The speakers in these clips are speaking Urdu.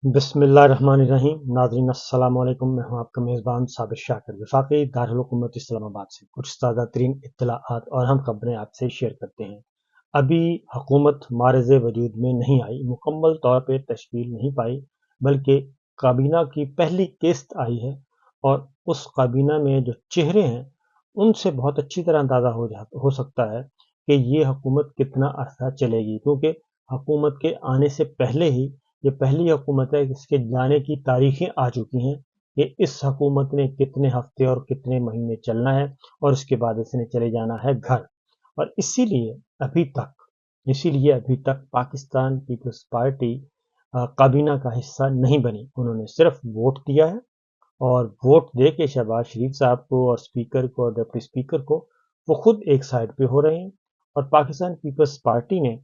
بسم اللہ الرحمن الرحیم۔ ناظرین السلام علیکم، میں ہوں آپ کا میزبان صابر شاکر، وفاقی دارالحکومت اسلام آباد سے کچھ تازہ ترین اطلاعات اور اہم خبریں آپ سے شیئر کرتے ہیں۔ ابھی حکومت معرض وجود میں نہیں آئی، مکمل طور پہ تشکیل نہیں پائی، بلکہ کابینہ کی پہلی قسط آئی ہے، اور اس کابینہ میں جو چہرے ہیں ان سے بہت اچھی طرح اندازہ ہو سکتا ہے کہ یہ حکومت کتنا عرصہ چلے گی، کیونکہ حکومت کے آنے سے پہلے ہی یہ پہلی حکومت ہے جس کے جانے کی تاریخیں آ چکی ہیں کہ اس حکومت نے کتنے ہفتے اور کتنے مہینے چلنا ہے، اور اس کے بعد اس نے چلے جانا ہے گھر۔ اور اسی لیے ابھی تک پاکستان پیپلز پارٹی کابینہ کا حصہ نہیں بنی۔ انہوں نے صرف ووٹ دیا ہے، اور ووٹ دے کے شہباز شریف صاحب کو اور اسپیکر کو اور ڈپٹی اسپیکر کو وہ خود ایک سائڈ پہ ہو رہے ہیں، اور پاکستان پیپلز پارٹی نے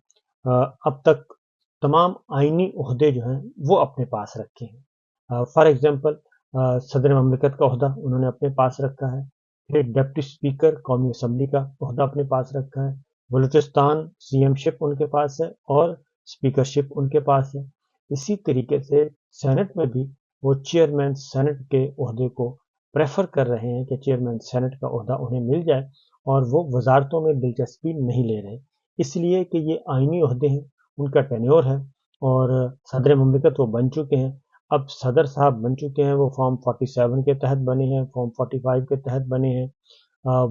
اب تک تمام آئینی عہدے جو ہیں وہ اپنے پاس رکھے ہیں۔ فار ایگزامپل صدر مملکت کا عہدہ انہوں نے اپنے پاس رکھا ہے، پھر ڈپٹی اسپیکر قومی اسمبلی کا عہدہ اپنے پاس رکھا ہے، بلوچستان سی ایم شپ ان کے پاس ہے اور اسپیکر شپ ان کے پاس ہے۔ اسی طریقے سے سینٹ میں بھی وہ چیئرمین سینٹ کے عہدے کو پریفر کر رہے ہیں کہ چیئرمین سینٹ کا عہدہ انہیں مل جائے، اور وہ وزارتوں میں دلچسپی نہیں لے رہے، اس لیے کہ یہ آئینی عہدے ہیں، ان کا ٹینیور ہے، اور صدر مملکت وہ بن چکے ہیں۔ اب صدر صاحب بن چکے ہیں، وہ فارم 47 کے تحت بنے ہیں، فارم 45 کے تحت بنے ہیں،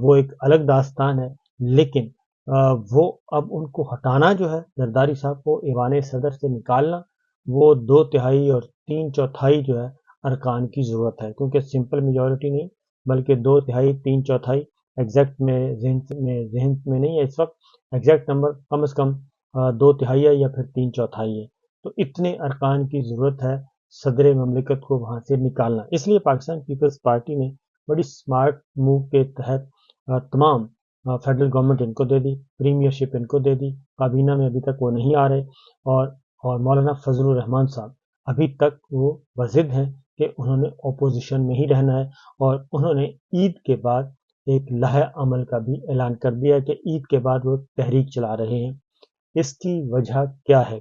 وہ ایک الگ داستان ہے، لیکن وہ اب ان کو ہٹانا جو ہے، زرداری صاحب کو ایوان صدر سے نکالنا، وہ 2/3 اور 3/4 جو ہے ارکان کی ضرورت ہے، کیونکہ سمپل میجورٹی نہیں بلکہ 2/3 3/4 ایگزیکٹ میں ذہن میں نہیں ہے اس وقت، ایگزیکٹ نمبر کم از کم 2/3 ہے یا پھر 3/4 ہے، تو اتنے ارکان کی ضرورت ہے صدر مملکت کو وہاں سے نکالنا۔ اس لیے پاکستان پیپلز پارٹی نے بڑی سمارٹ موو کے تحت تمام فیڈرل گورنمنٹ ان کو دے دی، پریمیئر شپ ان کو دے دی، کابینہ میں ابھی تک وہ نہیں آ رہے، اور مولانا فضل الرحمان صاحب ابھی تک وہ بضد ہیں کہ انہوں نے اپوزیشن میں ہی رہنا ہے، اور انہوں نے عید کے بعد ایک لائحہ عمل کا بھی اعلان کر دیا کہ عید کے بعد وہ تحریک چلا رہے ہیں۔ اس کی وجہ کیا ہے؟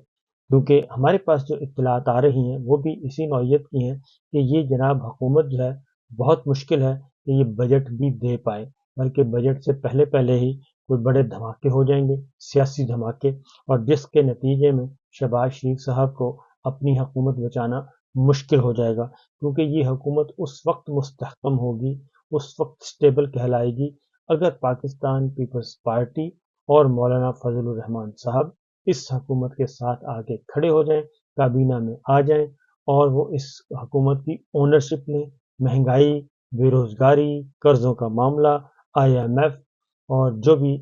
کیونکہ ہمارے پاس جو اطلاعات آ رہی ہیں وہ بھی اسی نوعیت کی ہیں کہ یہ جناب حکومت جو ہے بہت مشکل ہے کہ یہ بجٹ بھی دے پائے، بلکہ بجٹ سے پہلے ہی کوئی بڑے دھماکے ہو جائیں گے، سیاسی دھماکے، اور جس کے نتیجے میں شہباز شریف صاحب کو اپنی حکومت بچانا مشکل ہو جائے گا، کیونکہ یہ حکومت اس وقت مستحکم ہوگی، اس وقت سٹیبل کہلائے گی، اگر پاکستان پیپلز پارٹی اور مولانا فضل الرحمان صاحب اس حکومت کے ساتھ آگے کھڑے ہو جائیں، کابینہ میں آ جائیں، اور وہ اس حکومت کی اونرشپ لیں۔ مہنگائی، بے روزگاری، قرضوں کا معاملہ، IMF، اور جو بھی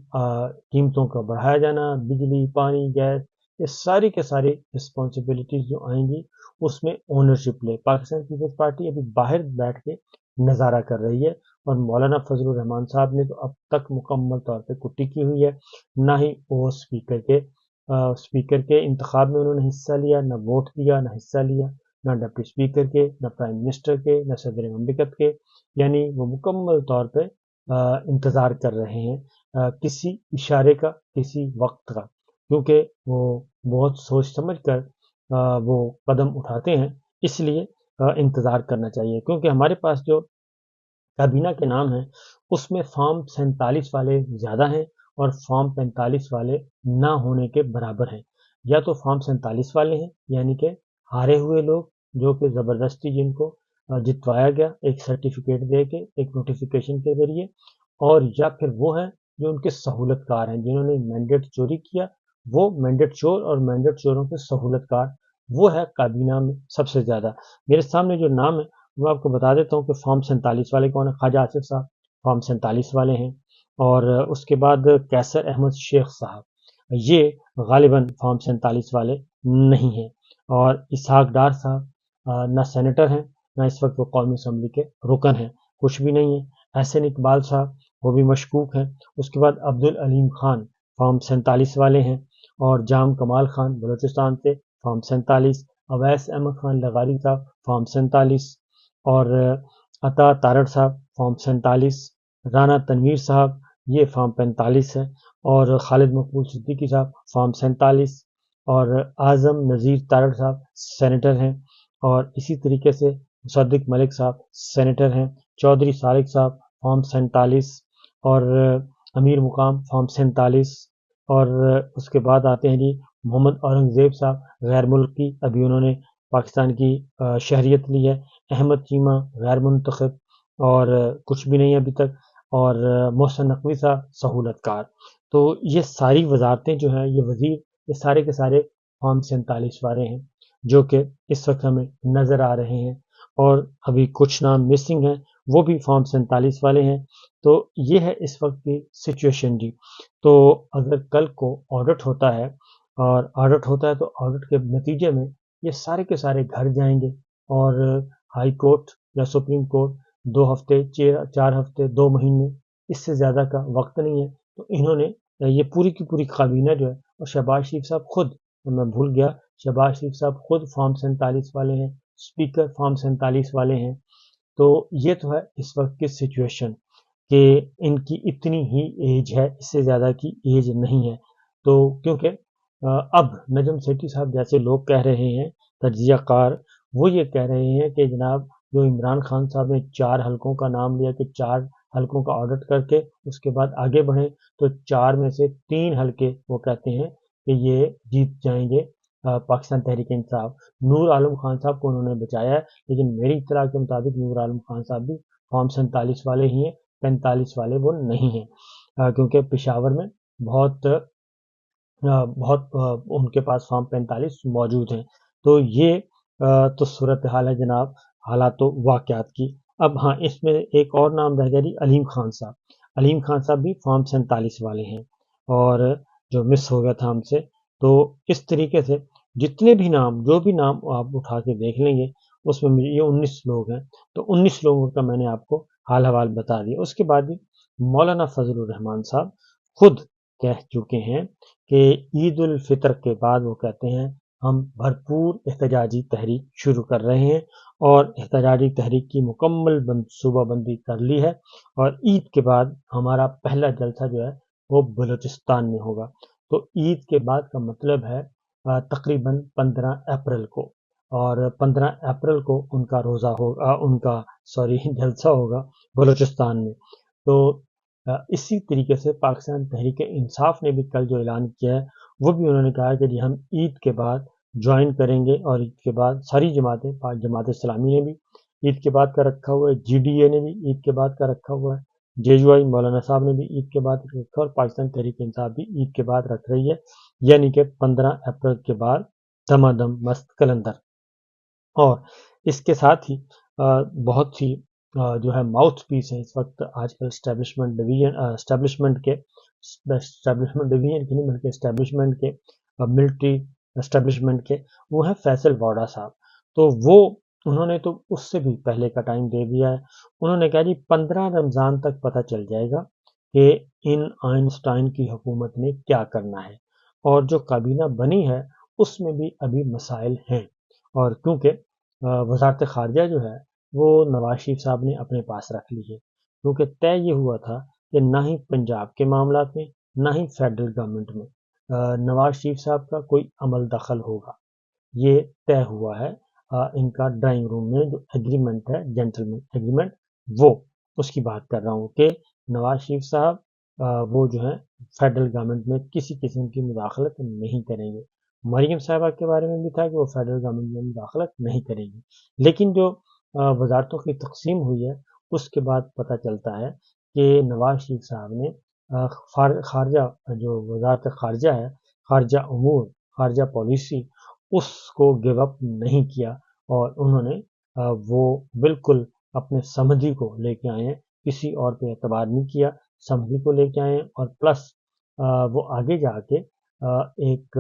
قیمتوں کا بڑھایا جانا، بجلی، پانی، گیس، یہ ساری کے ساری رسپانسبلٹیز جو آئیں گی اس میں اونرشپ لے۔ پاکستان پیپلز پارٹی ابھی باہر بیٹھ کے نظارہ کر رہی ہے، اور مولانا فضل الرحمان صاحب نے تو اب تک مکمل طور پہ کٹی کی ہوئی ہے، نہ ہی وہ اسپیکر کے انتخاب میں انہوں نے حصہ لیا، نہ ووٹ دیا، نہ حصہ لیا، نہ ڈپٹی اسپیکر کے، نہ پرائم منسٹر کے، نہ صدر مملکت کے، یعنی وہ مکمل طور پہ انتظار کر رہے ہیں کسی اشارے کا، کسی وقت کا، کیونکہ وہ بہت سوچ سمجھ کر وہ قدم اٹھاتے ہیں، اس لیے انتظار کرنا چاہیے، کیونکہ ہمارے پاس جو کابینہ کے نام ہیں اس میں فارم 47 والے زیادہ ہیں اور فارم 45 والے نہ ہونے کے برابر ہیں۔ یا تو فارم 47 والے ہیں، یعنی کہ ہارے ہوئے لوگ جو کہ زبردستی جن کو جتوایا گیا ایک سرٹیفکیٹ دے کے، ایک نوٹیفیکیشن کے ذریعے، اور یا پھر وہ ہیں جو ان کے سہولت کار ہیں، جنہوں نے مینڈیٹ چوری کیا، وہ مینڈیٹ چور، اور مینڈیٹ چوروں کے سہولت کار، وہ ہے کابینہ میں سب سے زیادہ۔ میرے سامنے جو نام ہے وہ آپ کو بتا دیتا ہوں کہ فارم 47 والے کون ہیں۔ خواجہ آصف صاحب فارم 47 والے ہیں، اور اس کے بعد کیسر احمد شیخ صاحب، یہ غالباً فارم 47 والے نہیں ہیں، اور اسحاق ڈار صاحب نہ سینیٹر ہیں، نہ اس وقت وہ قومی اسمبلی کے رکن ہیں، کچھ بھی نہیں ہے۔ احسن اقبال صاحب وہ بھی مشکوک ہیں۔ اس کے بعد عبدالعلیم خان فارم 47 والے ہیں، اور جام کمال خان بلوچستان سے فارم 47، اویس احمد خان لغاری صاحب فارم 47، اور عطا تارڑ صاحب فارم 47، رانا تنویر صاحب یہ فارم 45 ہے، اور خالد مقبول صدیقی صاحب فارم 47، اور اعظم نذیر تارڑ صاحب سینیٹر ہیں، اور اسی طریقے سے مصدق ملک صاحب سینیٹر ہیں، چودھری سالک صاحب فارم 47، اور امیر مقام فارم 47، اور اس کے بعد آتے ہیں جی محمد اورنگزیب صاحب غیر ملکی، ابھی انہوں نے پاکستان کی شہریت لی ہے، احمد چیمہ غیر منتخب اور کچھ بھی نہیں ابھی تک، اور محسن نقوی صاحب سہولت کار۔ تو یہ ساری وزارتیں جو ہیں، یہ وزیر، یہ سارے کے سارے فارم 47 والے ہیں جو کہ اس وقت ہمیں نظر آ رہے ہیں، اور ابھی کچھ نام مسنگ ہیں، وہ بھی فارم 47 والے ہیں۔ تو یہ ہے اس وقت کی سچویشن جی۔ تو اگر کل کو آڈٹ ہوتا ہے، اور آڈٹ ہوتا ہے تو آڈٹ کے نتیجے میں یہ سارے کے سارے گھر جائیں گے، اور ہائی کورٹ یا سپریم کورٹ 2 ہفتے، 4 ہفتے، 2 مہینے، اس سے زیادہ کا وقت نہیں ہے۔ تو انہوں نے یہ پوری کی پوری کابینہ جو ہے، اور شہباز شریف صاحب خود، میں بھول گیا، شہباز شریف صاحب خود فارم 47 والے ہیں، اسپیکر فارم 47 والے ہیں۔ تو یہ تو ہے اس وقت کی سچویشن کہ ان کی اتنی ہی ایج ہے، اس سے زیادہ کی ایج نہیں ہے۔ تو کیونکہ اب نجم سیٹھی صاحب جیسے لوگ کہہ رہے ہیں، تجزیہ کار، وہ یہ کہہ رہے ہیں کہ جناب جو عمران خان صاحب نے 4 حلقوں کا نام لیا کہ 4 حلقوں کا آڈٹ کر کے اس کے بعد آگے بڑھیں، تو 4 میں سے 3 حلقے وہ کہتے ہیں کہ یہ جیت جائیں گے پاکستان تحریک انصاف۔ نور عالم خان صاحب کو انہوں نے بچایا ہے، لیکن میری اطلاع کے مطابق نور عالم خان صاحب بھی فارم 47 والے ہی ہیں، 45 والے وہ نہیں ہیں، کیونکہ پشاور میں بہت ان کے پاس فارم 45 موجود ہیں۔ تو یہ تو صورتحال ہے جناب، حالات و واقعات کی۔ اب ہاں، اس میں ایک اور نام رہ گیا جی، علیم خان صاحب۔ علیم خان صاحب بھی فارم 47 والے ہیں، اور جو مس ہو گیا تھا ہم سے۔ تو اس طریقے سے جتنے بھی نام، جو بھی نام آپ اٹھا کے دیکھ لیں گے، اس میں یہ 19 لوگ ہیں۔ تو 19 لوگوں کا میں نے آپ کو حال حوال بتا دیا۔ اس کے بعد بھی مولانا فضل الرحمان صاحب خود کہہ چکے ہیں کہ عید الفطر کے بعد وہ کہتے ہیں ہم بھرپور احتجاجی تحریک شروع کر رہے ہیں، اور احتجاجی تحریک کی مکمل صوبہ بندی کر لی ہے، اور عید کے بعد ہمارا پہلا جلسہ جو ہے وہ بلوچستان میں ہوگا۔ تو عید کے بعد کا مطلب ہے تقریباً 15 اپریل کو، اور 15 اپریل کو ان کا روزہ ہوگا، ان کا جلسہ ہوگا بلوچستان میں۔ تو اسی طریقے سے پاکستان تحریک انصاف نے بھی کل جو اعلان کیا ہے، وہ بھی انہوں نے کہا کہ جی ہم عید کے بعد جوائن کریں گے، اور عید کے بعد ساری جماعتیں، جماعت اسلامی نے بھی عید کے بعد کا رکھا ہوا ہے، جی ڈی اے نے بھی عید کے بعد کا رکھا ہوا ہے، جے یو آئی مولانا صاحب نے بھی عید کے بعد رکھا، اور پاکستان تحریک انصاف بھی عید کے بعد رکھ رہی ہے، یعنی کہ 15 اپریل کے بعد دما دم مست کلندر۔ اور اس کے ساتھ ہی بہت سی جو ہے ماؤتھ پیس ہے اس وقت آج کل اسٹیبلشمنٹ ڈویژن کی نہیں بلکہ اسٹیبلشمنٹ کے، ملٹری اسٹیبلشمنٹ کے، وہ ہیں فیصل واڈا صاحب۔ تو وہ انہوں نے تو اس سے بھی پہلے کا ٹائم دے دیا ہے، انہوں نے کہا جی 15 رمضان تک پتہ چل جائے گا کہ ان آئنسٹائن کی حکومت نے کیا کرنا ہے، اور جو کابینہ بنی ہے اس میں بھی ابھی مسائل ہیں، اور کیونکہ وزارت خارجہ جو ہے وہ نواز شریف صاحب نے اپنے پاس رکھ لی ہے، کیونکہ طے یہ ہوا تھا کہ نہ ہی پنجاب کے معاملات میں، نہ ہی فیڈرل گورنمنٹ میں نواز شریف صاحب کا کوئی عمل دخل ہوگا۔ یہ طے ہوا ہے ان کا ڈرائنگ روم میں جو ایگریمنٹ ہے، جینٹلمین ایگریمنٹ، وہ اس کی بات کر رہا ہوں کہ نواز شریف صاحب وہ جو ہے فیڈرل گورنمنٹ میں کسی قسم کی مداخلت نہیں کریں گے۔ مریم صاحبہ کے بارے میں بھی تھا کہ وہ فیڈرل گورنمنٹ میں مداخلت نہیں کریں گی، لیکن جو وزارتوں کی تقسیم ہوئی ہے اس کے بعد پتہ چلتا ہے کہ نواز شریف صاحب نے خارجہ، جو وزارت خارجہ ہے، خارجہ امور، خارجہ پالیسی، اس کو گیو اپ نہیں کیا، اور انہوں نے وہ بالکل اپنے سمدھی کو لے کے آئے ہیں، کسی اور پہ اعتبار نہیں کیا، سمدھی کو لے کے آئے ہیں، اور پلس وہ آگے جا کے ایک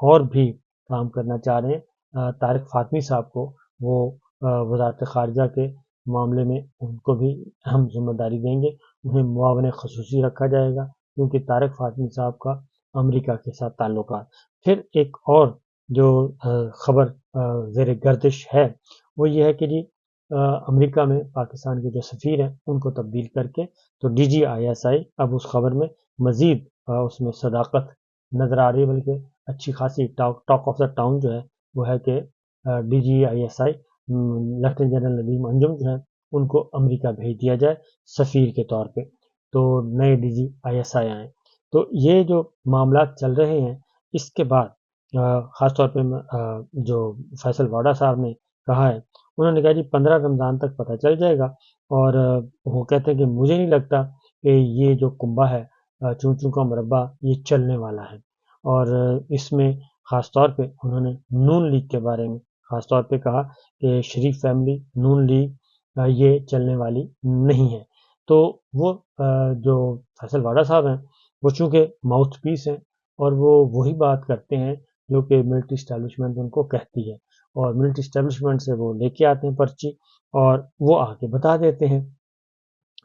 اور بھی کام کرنا چاہ رہے ہیں، طارق فاطمی صاحب کو وہ وزارت خارجہ کے معاملے میں ان کو بھی اہم ذمہ داری دیں گے، انہیں معاون خصوصی رکھا جائے گا، کیونکہ طارق فاطمی صاحب کا امریکہ کے ساتھ تعلقات۔ پھر ایک اور جو خبر زیر گردش ہے وہ یہ ہے کہ جی امریکہ میں پاکستان کے جو سفیر ہیں ان کو تبدیل کر کے تو ڈی جی آئی ایس آئی اب اس خبر میں مزید اس میں صداقت نظر آ رہی ہے، بلکہ اچھی خاصی ٹاک آف دا ٹاؤن جو ہے وہ ہے کہ D G I S I lieutenant general Nadeem Anjum جو ہے ان کو امریکہ بھیج دیا جائے سفیر کے طور پہ. تو نئے ڈی جی ISI آئیں. تو یہ جو معاملات چل رہے ہیں اس کے بعد خاص طور پہ جو فیصل واڈا صاحب نے کہا ہے، انہوں نے کہا جی 15 رمضان تک پتہ چل جائے گا. اور وہ کہتے ہیں کہ مجھے نہیں لگتا کہ یہ جو کنبہ ہے چون چون کا مربع یہ چلنے والا ہے. اور اس میں خاص طور پہ انہوں نے نون لیگ کے بارے میں خاص طور پہ کہا کہ شریف فیملی نون لیگ یہ چلنے والی نہیں ہے. تو وہ جو فیصل واڈا صاحب ہیں وہ چونکہ ماؤتھ پیس ہیں اور وہ وہی بات کرتے ہیں جو کہ ملٹری اسٹیبلشمنٹ ان کو کہتی ہے، اور ملٹری اسٹیبلشمنٹ سے وہ لے کے آتے ہیں پرچی اور وہ آ کے بتا دیتے ہیں.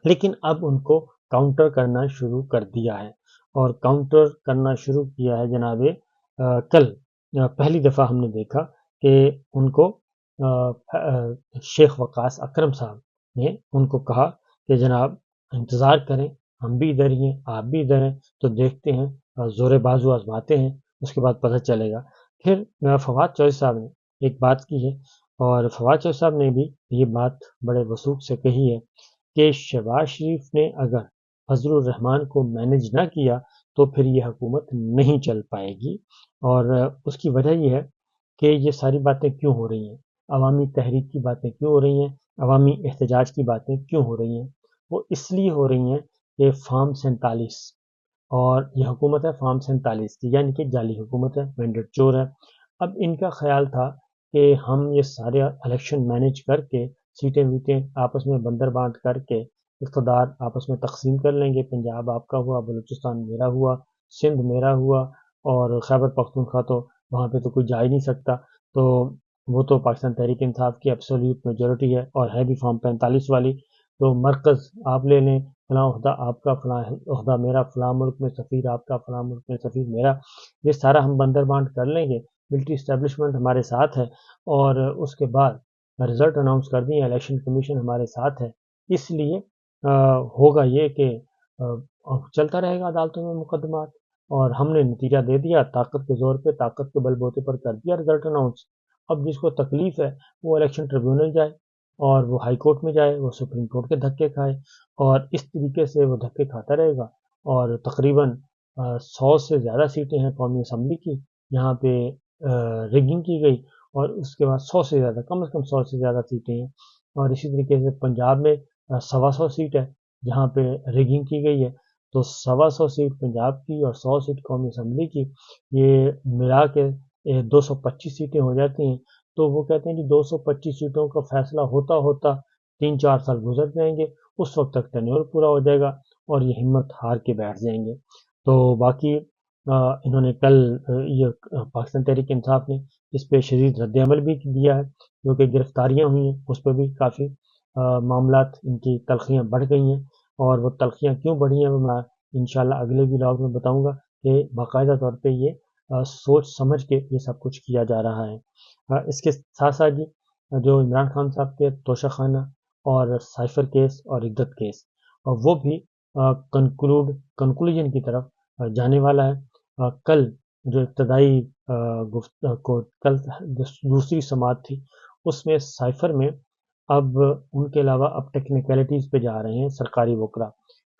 لیکن اب ان کو کاؤنٹر کرنا شروع کر دیا ہے، اور کاؤنٹر کرنا شروع کیا ہے جناب. کل پہلی دفعہ ہم نے دیکھا کہ ان کو شیخ وقاص اکرم صاحب نے ان کو کہا کہ جناب انتظار کریں، ہم بھی ادھر ہی ہیں، آپ بھی ادھر ہیں، تو دیکھتے ہیں، زور بازو آزماتے ہیں، اس کے بعد پتہ چلے گا. پھر فواد چوہدری صاحب نے ایک بات کی ہے، اور فواد چوہدری صاحب نے بھی یہ بات بڑے وثوق سے کہی ہے کہ شہباز شریف نے اگر فضل الرحمان کو مینج نہ کیا تو پھر یہ حکومت نہیں چل پائے گی. اور اس کی وجہ یہ ہے کہ یہ ساری باتیں کیوں ہو رہی ہیں، عوامی تحریک کی باتیں کیوں ہو رہی ہیں، عوامی احتجاج کی باتیں کیوں ہو رہی ہیں. وہ اس لیے ہو رہی ہیں کہ فارم 47 اور یہ حکومت ہے فارم 47 کی، یعنی کہ جعلی حکومت ہے، مینڈیٹ چور ہے. اب ان کا خیال تھا کہ ہم یہ سارے الیکشن مینیج کر کے سیٹیں ویٹیں آپس میں بندر بانٹ کر کے اقتدار آپس میں تقسیم کر لیں گے. پنجاب آپ کا ہوا، بلوچستان میرا ہوا، سندھ میرا ہوا، اور خیبر پختونخوا تو وہاں پہ تو کوئی جا ہی نہیں سکتا. تو وہ تو پاکستان تحریک انصاف کی ایبسولوٹ میجورٹی ہے اور ہے بھی فارم 45 والی. تو مرکز آپ لے لیں، فلاں عہدہ آپ کا، فلاں عہدہ میرا، فلاں ملک میں سفیر آپ کا، فلاں ملک میں سفیر میرا، یہ سارا ہم بندر بانٹ کر لیں گے. ملٹری اسٹیبلشمنٹ ہمارے ساتھ ہے، اور اس کے بعد رزلٹ اناؤنس کر دیں، الیکشن کمیشن ہمارے ساتھ ہے. اس لیے ہوگا یہ کہ چلتا رہے گا عدالتوں میں مقدمات، اور ہم نے نتیجہ دے دیا، طاقت کے زور پہ، طاقت کے بل بوتے پر کر دیا رزلٹ اناؤنس. اب جس کو تکلیف ہے وہ الیکشن ٹریبیونل جائے، اور وہ ہائی کورٹ میں جائے، وہ سپریم کورٹ کے دھکے کھائے، اور اس طریقے سے وہ دھکے کھاتا رہے گا. اور تقریباً 100 سے زیادہ سیٹیں ہیں قومی اسمبلی کی، یہاں پہ ریگنگ کی گئی، اور اس کے بعد 100 سے زیادہ، کم از کم 100 سے زیادہ سیٹیں ہیں. اور اسی طریقے سے پنجاب میں 125 سیٹ ہے جہاں پہ ریگنگ کی گئی ہے. تو 125 سیٹ پنجاب کی اور 100 سیٹ قومی اسمبلی کی، یہ ملا کے 225 سیٹیں ہو جاتی ہیں. تو وہ کہتے ہیں کہ 225 سیٹوں کا فیصلہ ہوتا ہوتا 3-4 سال گزر جائیں گے، اس وقت تک ٹینیور پورا ہو جائے گا اور یہ ہمت ہار کے بیٹھ جائیں گے. تو باقی انہوں نے کل یہ پاکستان تحریک انصاف نے اس پہ شدید رد عمل بھی دیا ہے، جو کہ گرفتاریاں ہوئی ہیں اس پہ بھی کافی معاملات، ان کی تلخیاں بڑھ گئی ہیں. اور وہ تلخیاں کیوں بڑھی ہیں وہ میں انشاءاللہ اگلے ولاگ میں بتاؤں گا کہ باقاعدہ طور پہ یہ سوچ سمجھ کے یہ سب کچھ کیا جا رہا ہے. اس کے ساتھ ساتھ جی جو عمران خان صاحب کے توشہ خانہ اور سائفر کیس اور عدت کیس، وہ بھی کنکلوژن کی طرف جانے والا ہے. کل جو ابتدائی کل دوسری سماعت تھی، اس میں سائفر میں اب ان کے علاوہ اب ٹیکنیکلٹیز پہ جا رہے ہیں سرکاری وکلا.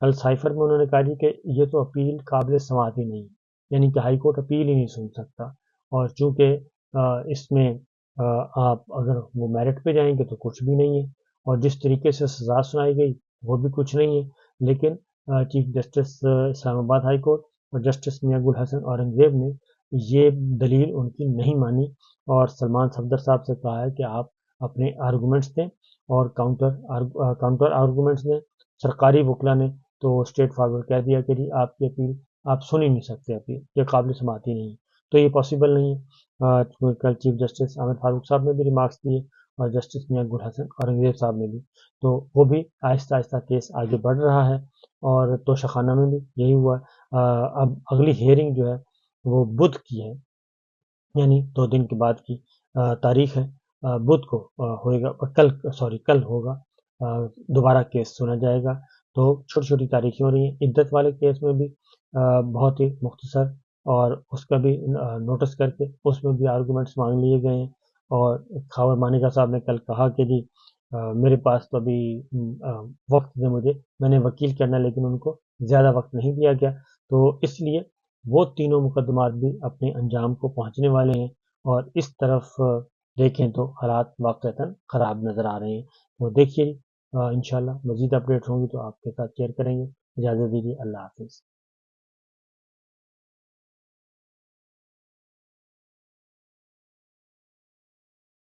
کل سائفر میں انہوں نے کہا جی کہ یہ تو اپیل قابل سماعت ہی نہیں، یعنی کہ ہائی کورٹ اپیل ہی نہیں سن سکتا، اور چونکہ اس میں آپ اگر وہ میرٹ پہ جائیں گے تو کچھ بھی نہیں ہے، اور جس طریقے سے سزا سنائی گئی وہ بھی کچھ نہیں ہے. لیکن چیف جسٹس اسلام آباد ہائی کورٹ اور جسٹس میاں گل حسن اورنگزیب نے یہ دلیل ان کی نہیں مانی، اور سلمان صفدر صاحب سے کہا ہے کہ آپ اپنے آرگومنٹس دیں، اور کاؤنٹر آرگومنٹس دیں. سرکاری وکلا نے تو اسٹریٹ فارورڈ کہہ دیا کہ جی آپ کی اپیل آپ سن ہی نہیں سکتے، اپیل یہ قابل سماعت ہی نہیں ہے، تو یہ پاسبل نہیں ہے. کل چیف جسٹس احمد فاروق صاحب نے بھی ریمارکس دیے، اور جسٹس میاں گل حسن اورنگزیب صاحب نے بھی. تو وہ بھی آہستہ آہستہ کیس آگے بڑھ رہا ہے، اور توشہ خانہ میں بھی یہی ہوا. اب اگلی ہیئرنگ جو ہے وہ بدھ کی ہے، یعنی 2 دن کے بعد کی تاریخ ہے. بدھ کو ہوئے گا، کل ہوگا دوبارہ کیس سنا جائے گا. تو چھوٹی چھوٹی تاریخیں ہو رہی ہیں. عدت والے کیس میں بھی بہت ہی مختصر، اور اس کا بھی نوٹس کر کے اس میں بھی آرگومنٹس مانگ لیے گئے ہیں، اور خاور مانیکا صاحب نے کل کہا کہ جی میرے پاس تو ابھی وقت دے مجھے، میں نے وکیل کرنا لیکن ان کو زیادہ وقت نہیں دیا گیا، تو اس لیے وہ تینوں مقدمات بھی اپنے انجام کو پہنچنے والے ہیں، اور اس طرف دیکھیں تو حالات واقعتاً خراب نظر آ رہے ہیں۔ تو دیکھیے انشاءاللہ مزید اپڈیٹ ہوں گی تو آپ کے ساتھ شیئر کریں گے۔ اجازت دیجیے، اللہ حافظ۔